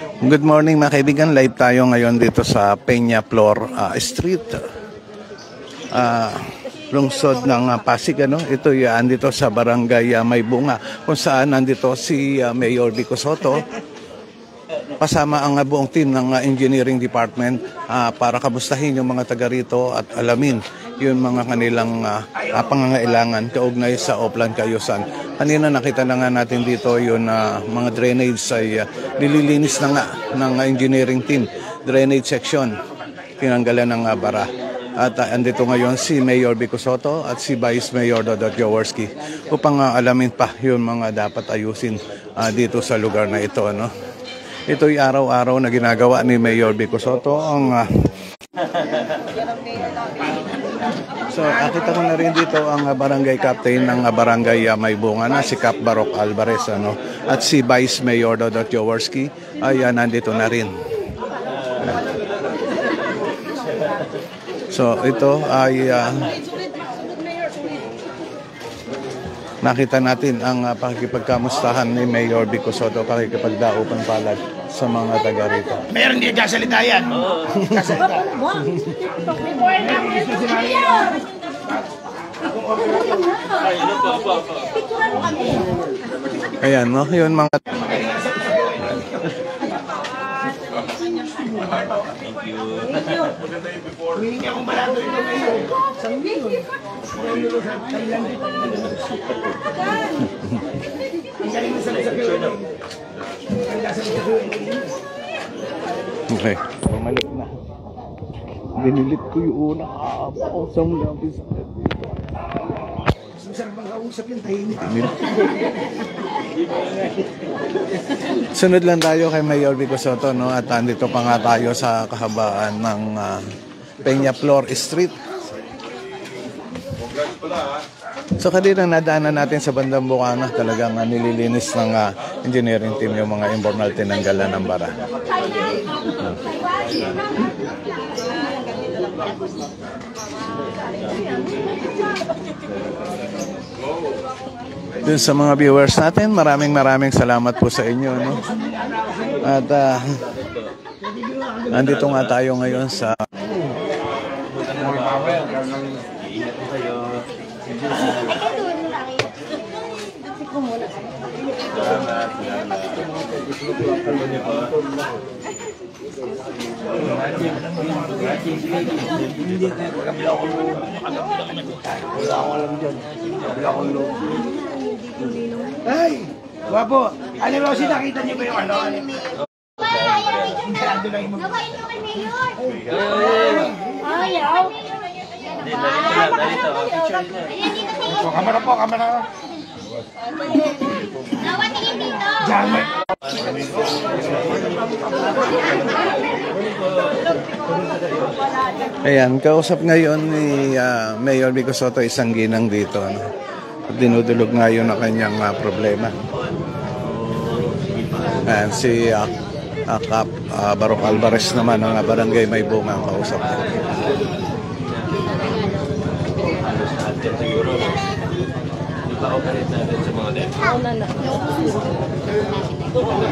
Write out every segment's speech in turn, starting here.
Good morning mga kaibigan, live tayo ngayon dito sa Peñaflor Street, lungsod ng Pasig. Ito yan dito sa Barangay Maybunga, kung saan nandito si Mayor Vico Sotto kasama ang buong team ng engineering department para kamustahin yung mga taga rito at alamin yung mga kanilang pangangailangan kaugnay sa Oplan Cayusan. Kanina nakita na nga natin dito yung mga drainage ay nililinis na nga ng engineering team, drainage section, tinanggalan ng bara. At andito ngayon si Mayor Vico Sotto at si Vice Mayor Dodot Jaworski upang alamin pa yung mga dapat ayusin dito sa lugar na ito. Ito'y araw-araw na ginagawa ni Mayor Vico Sotto. So, nakita ko na rin dito ang barangay captain ng barangay Maybunga na si Cap Baroc Alvarez, at si Vice Mayor Dodot Jaworski ay nandito na rin. So, ito ay nakita natin ang pakikipagkamustahan ni Mayor Vico Sotto, pakikipagdaupan palad sa mga taga rito. Meron hindi kasalita yan. Kasalita. Ayan, yun mga... Thank you. Humingi akong balato ito ngayon. Okay, bumalik na. Binilit ko yung una. Pausang lapis. Masarap bang kausap yung tahimik. Sunod lang tayo kay Mayor Vico Sotto, at andito pa nga tayo sa kahabaan ng Peñaflor Street. So kanina nadaanan natin sa bandang Bukana, talagang nililinis ng engineering team yung mga informal tinanggalan ng bara. Dun sa mga viewers natin, maraming salamat po sa inyo. At andito nga tayo ngayon sa Ay! Wapo! Ano ba si nakita niyo ba yung ano? Ayaw! Kamera po, kamera. Nawatingin dito! Jammer. ayan, kausap ngayon ni Mayor Vico Sotto isang ginang dito. Dinudulog ngayon ang kanyang problema. Ayan, si Cap Baroc Alvarez naman ng barangay Maybunga ang kausap niya. Ipa-operate natin sa mga demo.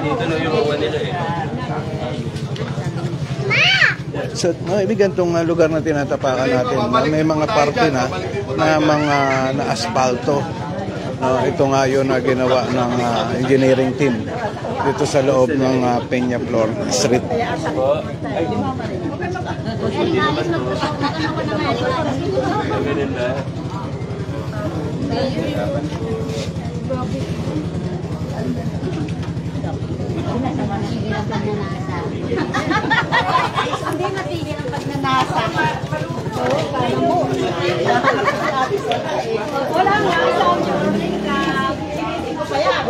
Dito lang yung mga nila eh. So, ibigan itong lugar na tinatapakan natin. May mga parte na mga na-asfalto. Ito nga yun na ginawa ng engineering team dito sa loob ng Peñaflor Street. Hindi matigil ang pagnanasa. Wala nga. Hindi ko pa yan.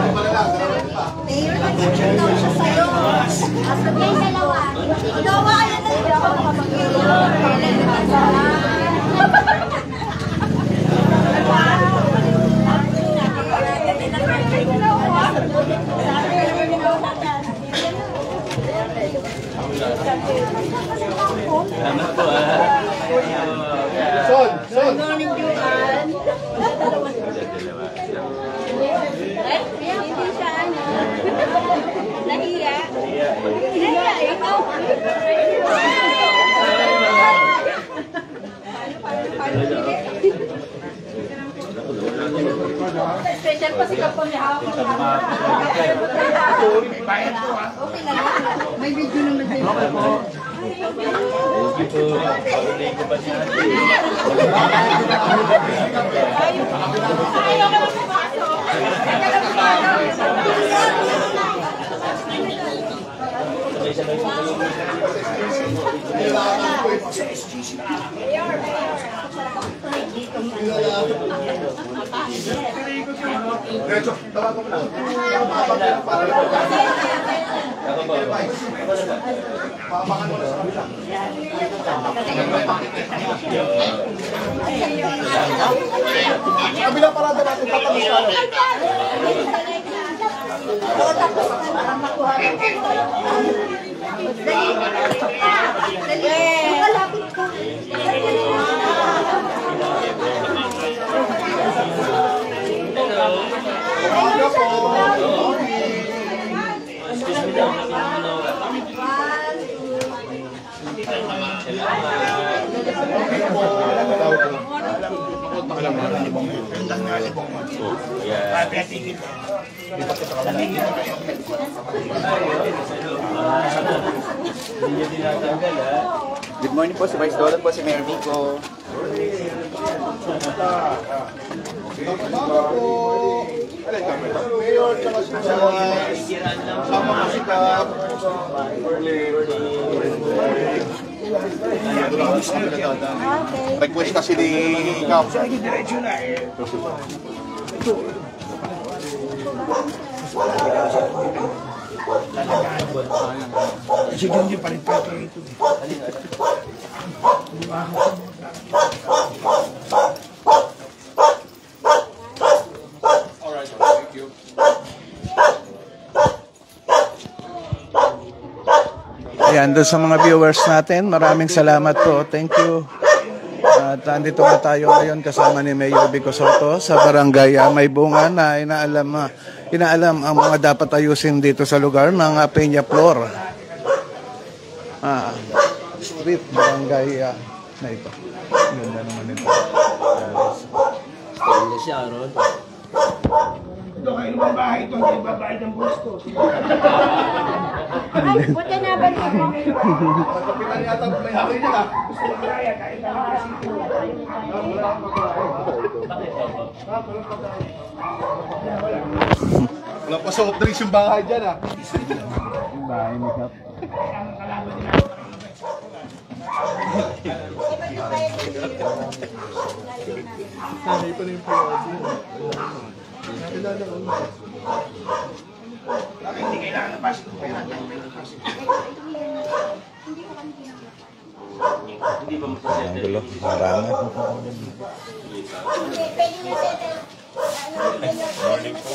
Mama. Mayor, nag-share daw siya sa'yo. Sabihin dalawa. Gawa ka na tayo. Salamat po Son! Good morning, Juan. Special pa si Kapon niya hawak ng Bayad ko ha. Okay na lang. May video naman din. Thank you po. Holiday ko pa siya. Sabay-sabay po kayo. Diretso, tawag ko na. Ako po. Papakan mo na sa kabila. Kabila parada natin, tatapos tayo. Malapit ka. Umaga po. Excuse me lang. Good morning po, si Vice Dolan po, si Mayor Vico. Umaga po. Mayor, tsaka si sama ko si Kap. Request kasi ni Kap. Diretso na eh. Sige, hindi pa rin pa ito. Ayan, doon sa mga viewers natin, maraming salamat po. Thank you. At andito na tayo ngayon kasama ni Mayor Vico Soto sa barangay May Bunga na inaalam ang mga dapat ayusin dito sa lugar ng Peña Flor. Street barangay na ito. Ganda naman ito. Stainless siya, Aaron. Ito kayo naman bahay ito, hindi babayad ng buwas ko. Ay, buti na ba ito? Pagkapitan yata may hari nila. Gusto mo kaya, kahit na kasi ito. Wala pa soft drinks yung bahay dyan ah. Yung bahay ni Kap. Sanay pa na yung pagkakas. Hindi kailangan na pasok. Hindi ba masasettle? Gulo, marami. Pwede na settle. Morning po.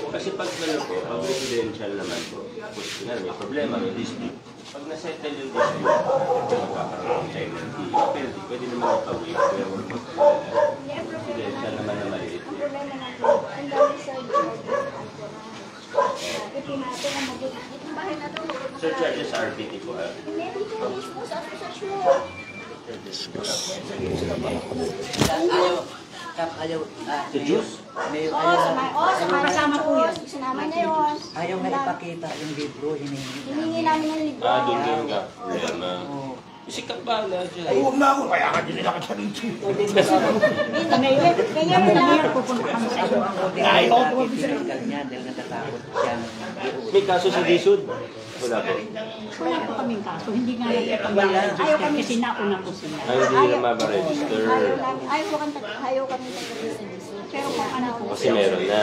Kasi pag ano po, pag residential naman po, tapos may problema, may dispute. Pag nasettle yung dispute, magkakaroon ng time ng penalty. Pwede naman ipag-waive pero residential naman na maliit. Ang problema natin, ang dami sa ito natin ang mabuti. Itong bahay na ito. Sir, charges sa RPT po ha? Hindi dito mismo sa asosasyon. Ayaw, Sa juice? Kasama po yun. Sinama niya yun. ayaw na ipakita yung libro, hinihingi Hiningi namin ng libro. Doon yung problema. Isikap ba na siya? Ay, huwag na ako. Kaya ka din nila ka dito. Kaya na pupunta kami sa iyo. Ayaw ko niya dahil natatakot siya. May kaso sa DSUD? Wala po. Wala po kaming kaso. Hindi nga nagpapag-register kasi nauna po sila. Ay, hindi na ma-register. Ayaw kami sa Pero kung ano po, Kasi meron na.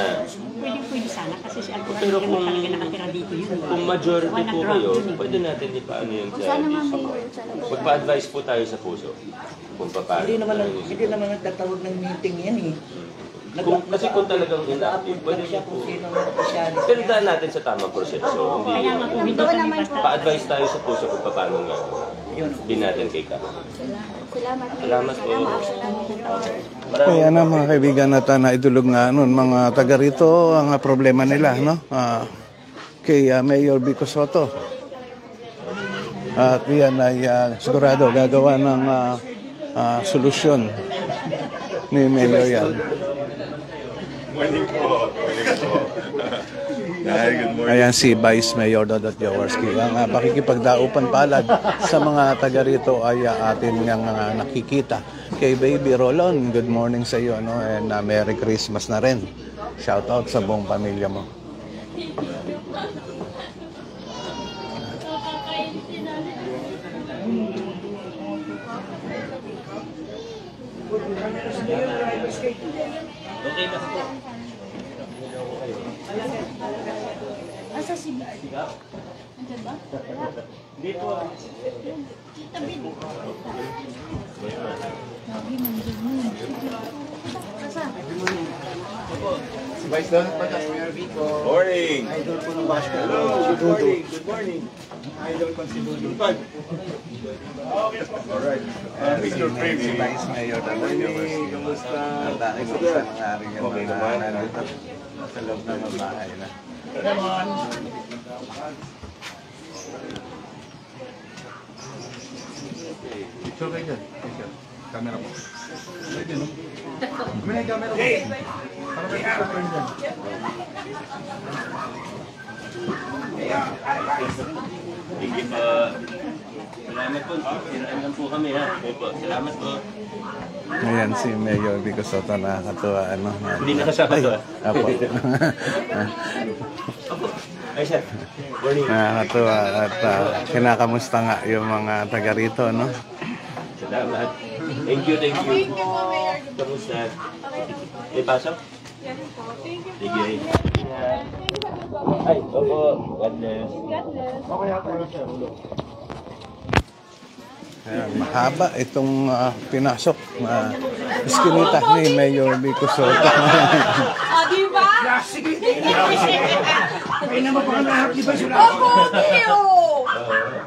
pwede sana kasi si Alcora Pero hindi kung- naman talaga nakatira dito yun. Kung majority Wala po ground kayo, yun eh. pwede natin ipaano yun sa Sana DSUD. mamiyon sa labas. Magpa-advise po tayo sa puso. Kung paano. Hindi naman nagtatawag ng meeting yan eh. Kasi kung talagang inactive, pwede siya po. Sino ang opisyalis? Pero daan natin sa tamang proseso. Hindi, Kaya nga po, hindi kami basta. pa-advise tayo sa puso kung paano nga. Hindi natin kay Kap. Salamat. Salamat po. Kaya na mga kaibigan natin na idulog nga nun, mga taga rito, ang problema nila, no? Kay Mayor Vico Soto. At yan ay sigurado gagawa ng solusyon ni Mayor yan. Morning po. Hi, good morning. Ayan si Vice Mayor Dodot Jaworski. Ang pakikipagdaupan palad sa mga taga rito ay atin ngang nakikita. Kay Baby Rolon, good morning sa iyo, no? And Merry Christmas na rin. Shout out sa buong pamilya mo. Okay na po. Asa si Bika? Andiyan ba? Hindi po. Tabi mo. Lagi nandiyan mo. Asa? Si Vice Donald po, si Mayor Vico. Morning. Idol po ng basketball. Hello, good morning. Good morning. Idol ko si Ludo. Alright. Mr. Si Preview. Vice Mayor Dodot Jaworski. Kamusta? Ang dahil sa nangyari yung Okay mga naman. nandito sa loob ng bahay na. Picture kayo dyan. Picture. Camera po. Pwede, no? Kami na yung camera po. Para may picture kayo dyan. Thank you po. Salamat po. Siraan lang po kami ha. Okay po. Salamat po. Ayan si Mayor Vico Soto, nakakatuwa, ano? Hindi nakasama to, Apo. Ay sir. Morning. Nakakatuwa at kinakamusta nga yung mga taga rito, no? Salamat. Thank you, thank you. Kamusta? May pasok? Yes po. Thank you. Sige. Ay, opo. God bless. Ayan, mahaba itong pinasok na iskinita ni Mayor Vico Soto. Ah, di ba? Kaya naman pa kami lahat, di ba sila? Oh, pogi oh!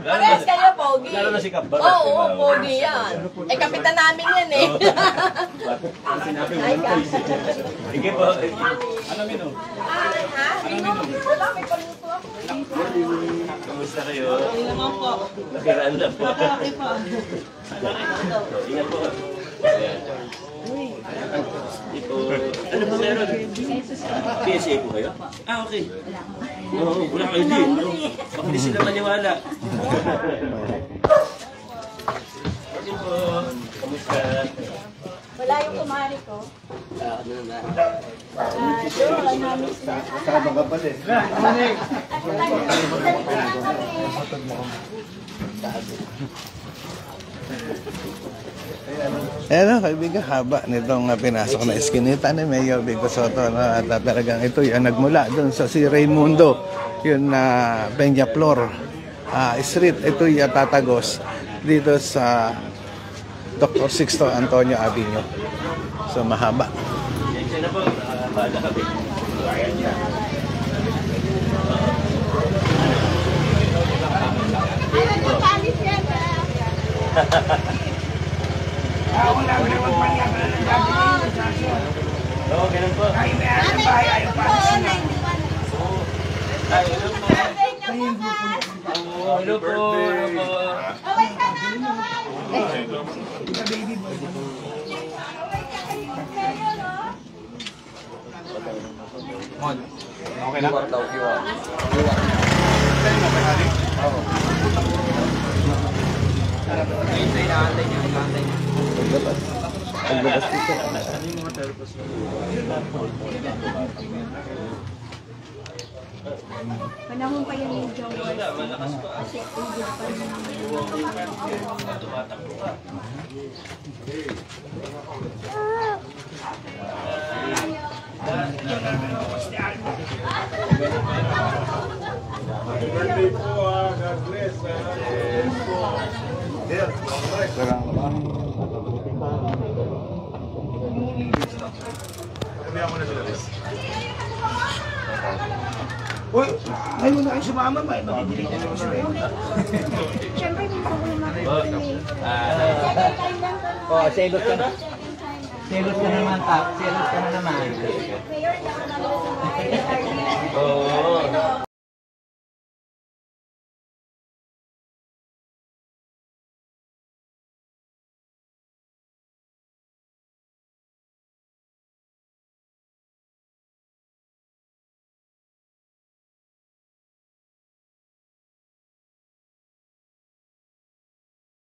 Parehas kayo, pogi. Lalo na si Kap. Oo, pogi yan. Eh, kapitan namin yan eh. Ay, Sige po. Ha? Lino? Wala, may paluto ako. Kamusta kayo? Hindi naman po. Nakiraan lang po. Okay po. Ingat po. Ayan. Ito. Ano po meron? PSA po kayo? Ah, okay. Oo, wala kayo di. Baka hindi sila maniwala. Kasi po, kamusta? Wala yung kumari ko. Ano na? Doon, namin sila. Kasama ka pa din. Ayan, kaibigan, haba nitong pinasok na iskinita ni Mayor Vico Soto, no? At talagang ito yung nagmula doon sa si Raimundo, yun na Peñaflor Street. Ito yung tatagos dito sa Dr. Sixto Antonio Avenue. So mahaba. Yan na po. Bahala kami. Ay, nagpapalis yan. Oo, ganun po. Nanay ko po, 91. Ay, hello po. Birthday niya bukas. Hello po. Hello po. Away ka na, Noel. Away ka kayo, no? Okay na? Panahon pa yan yung Joel. Kasi aged pa rin Birthday po, God bless. sinabihan ko na sila. Uy, ngayon na kayo sumama, may madidinig na naman sila. Siyempre, minsan ko naman Oh, selos ka na. Selos ka naman, Selos ka na naman. Mayor, hindi ako nalala sa mga Oo.